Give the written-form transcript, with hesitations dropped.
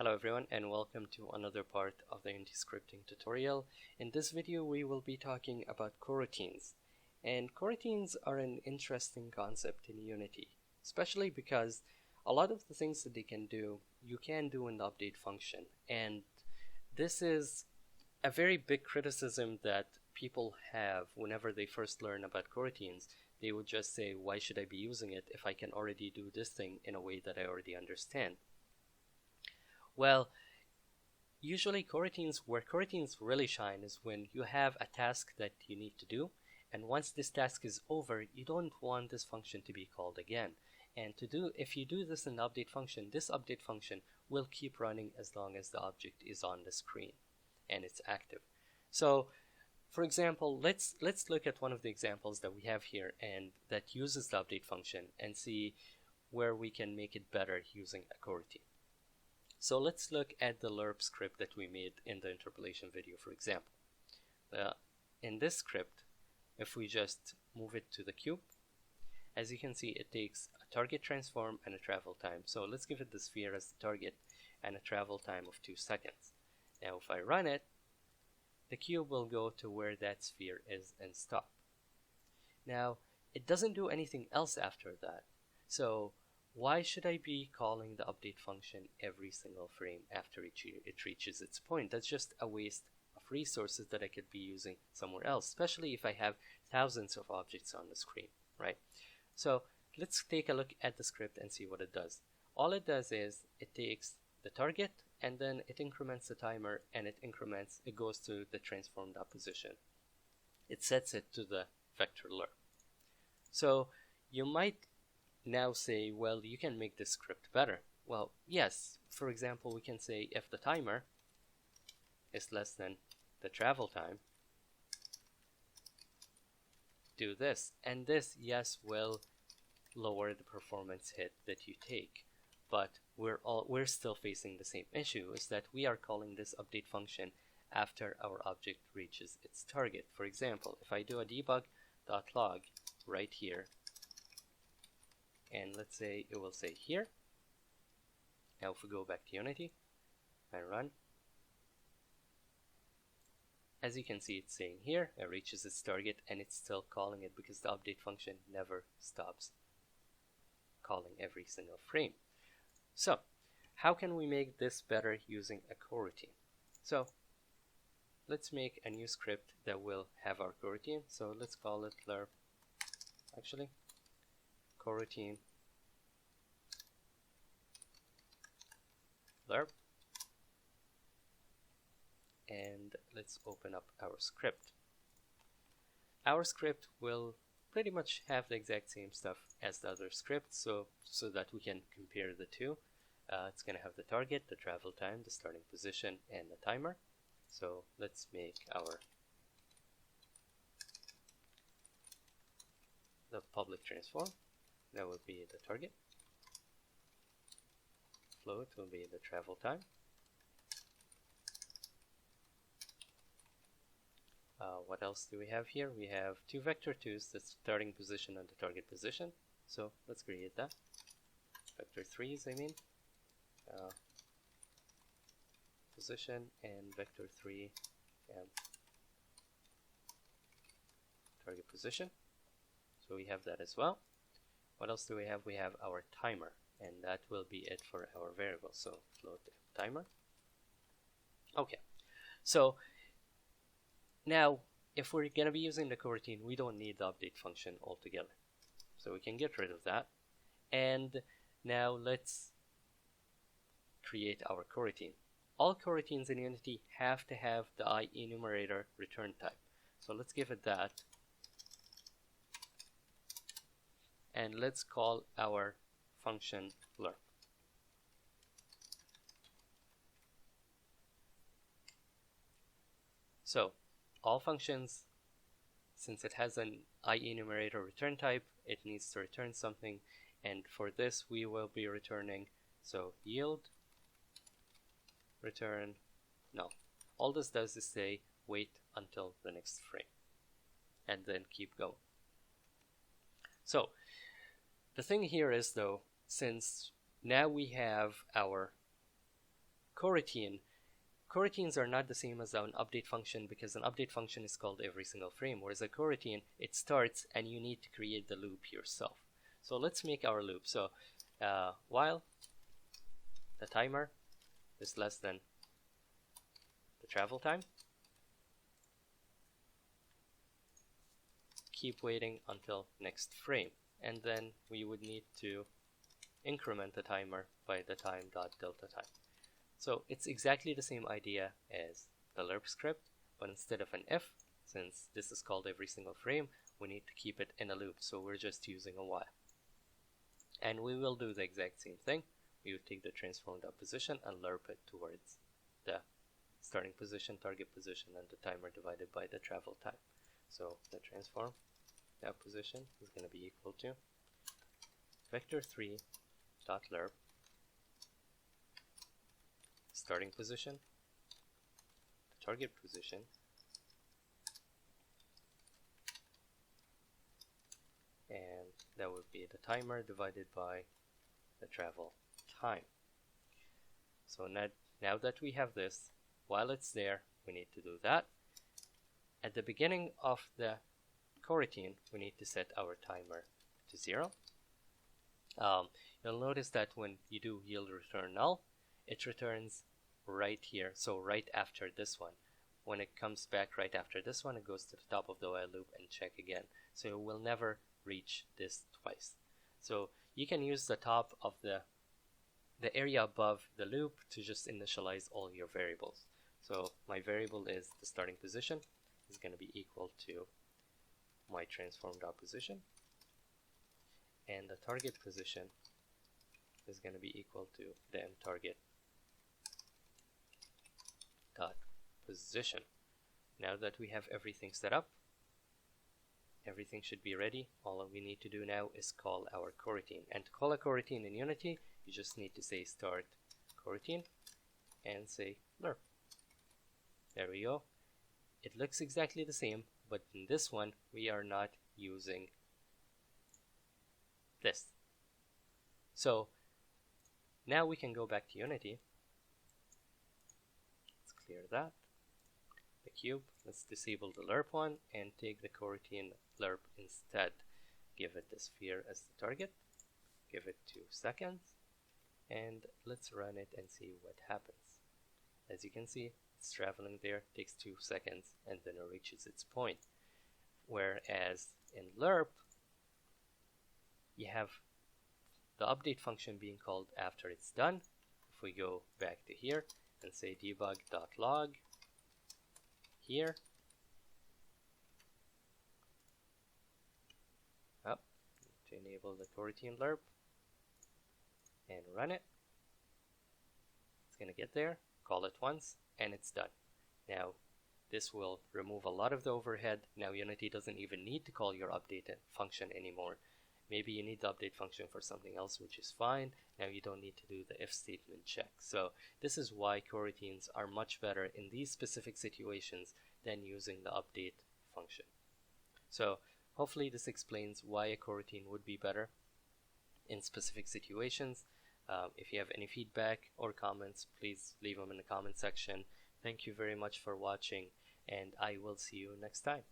Hello everyone and welcome to another part of the Unity scripting tutorial. In this video we will be talking about coroutines. And coroutines are an interesting concept in Unity, especially because a lot of the things that they can do, you can do in the update function. And this is a very big criticism that people have whenever they first learn about coroutines. They would just say, why should I be using it if I can already do this thing in a way that I already understand? Well, usually where coroutines really shine is when you have a task that you need to do, and once this task is over, you don't want this function to be called again. And if you do this in the update function, this update function will keep running as long as the object is on the screen and it's active. So, for example, let's look at one of the examples that we have here and that uses the update function and see where we can make it better using a coroutine. So let's look at the Lerp script that we made in the interpolation video, for example. In this script, if we just move it to the cube, as you can see, it takes a target transform and a travel time. So let's give it the sphere as the target and a travel time of 2 seconds. Now if I run it, the cube will go to where that sphere is and stop. Now, it doesn't do anything else after that. So why should I be calling the update function every single frame after it reaches its point? That's just a waste of resources that I could be using somewhere else, especially if I have thousands of objects on the screen, right? So let's take a look at the script and see what it does. All it does is it takes the target and then it increments the timer and it goes to the transformed up position. It sets it to the vector Lerp. So you might now say, well, you can make this script better. Well, yes. For example, we can say if the timer is less than the travel time, do this. And this, yes, will lower the performance hit that you take. But we're still facing the same issue, is that we are calling this update function after our object reaches its target. For example, if I do a debug.log right here, and let's say it will say here. Now if we go back to Unity and run, as you can see, it's saying here it reaches its target and it's still calling it because the update function never stops calling every single frame. So how can we make this better using a coroutine? So let's make a new script that will have our coroutine. So let's call it Lerp, actually coroutine Lerp, and let's open up our script. Our script will pretty much have the exact same stuff as the other script, so that we can compare the two. It's going to have the target, the travel time, the starting position, and the timer. So let's make the public transform. That will be the target. Float will be the travel time. What else do we have here? We have 2 vector 2's, the starting position and the target position. So let's create that. Vector 3's, I mean. Position and vector 3 and target position. So we have that as well. What else do we have? We have our timer, and that will be it for our variable. So float timer. Okay, so now if we're going to be using the coroutine, we don't need the update function altogether. So we can get rid of that. And now let's create our coroutine. All coroutines in Unity have to have the IEnumerator return type. So let's give it that. And let's call our function Lerp. So all functions, since it has an IEnumerator return type, it needs to return something, and for this we will be returning, so yield return null. All this does is say wait until the next frame and then keep going. So the thing here is, though, since now we have our Coroutines are not the same as an update function, because an update function is called every single frame, whereas a coroutine, it starts and you need to create the loop yourself. So let's make our loop. So while the timer is less than the travel time, keep waiting until next frame, and then we would need to increment the timer by the time.delta time. So it's exactly the same idea as the Lerp script, but instead of an if, since this is called every single frame, we need to keep it in a loop, so we're just using a while. And we will do the exact same thing. We would take the transform.position and Lerp it towards the starting position, target position, and the timer divided by the travel time. So the transform.position is going to be equal to vector3.lerp starting position, the target position, and that would be the timer divided by the travel time. So now that we have this, while it's there, we need to do that. At the beginning of the coroutine, we need to set our timer to 0. You'll notice that when you do yield return null, it returns right here, so right after this one. When it comes back right after this one, it goes to the top of the while loop and check again. So it will never reach this twice. So you can use the top of the area above the loop to just initialize all your variables. So my variable is the starting position is going to be equal to my transform.position, and the target position is going to be equal to the mTarget dot position. Now that we have everything set up, everything should be ready. All we need to do now is call our coroutine. And to call a coroutine in Unity, you just need to say start coroutine and say Lerp. There we go. It looks exactly the same, but in this one we are not using this. So now we can go back to Unity. Let's clear that. The cube, let's disable the Lerp one and take the coroutine Lerp instead. Give it the sphere as the target, give it 2 seconds, and let's run it and see what happens. As you can see, it's traveling there, takes 2 seconds, and then it reaches its point. Whereas in Lerp, you have the update function being called after it's done. If we go back to here and say debug.log here, to enable the coroutine Lerp and run it, it's going to get there, call it once, and it's done. Now this will remove a lot of the overhead. Now Unity doesn't even need to call your update function anymore. Maybe you need the update function for something else, which is fine. Now you don't need to do the if statement check. So this is why coroutines are much better in these specific situations than using the update function. So hopefully this explains why a coroutine would be better in specific situations. If you have any feedback or comments, please leave them in the comment section. Thank you very much for watching, and I will see you next time.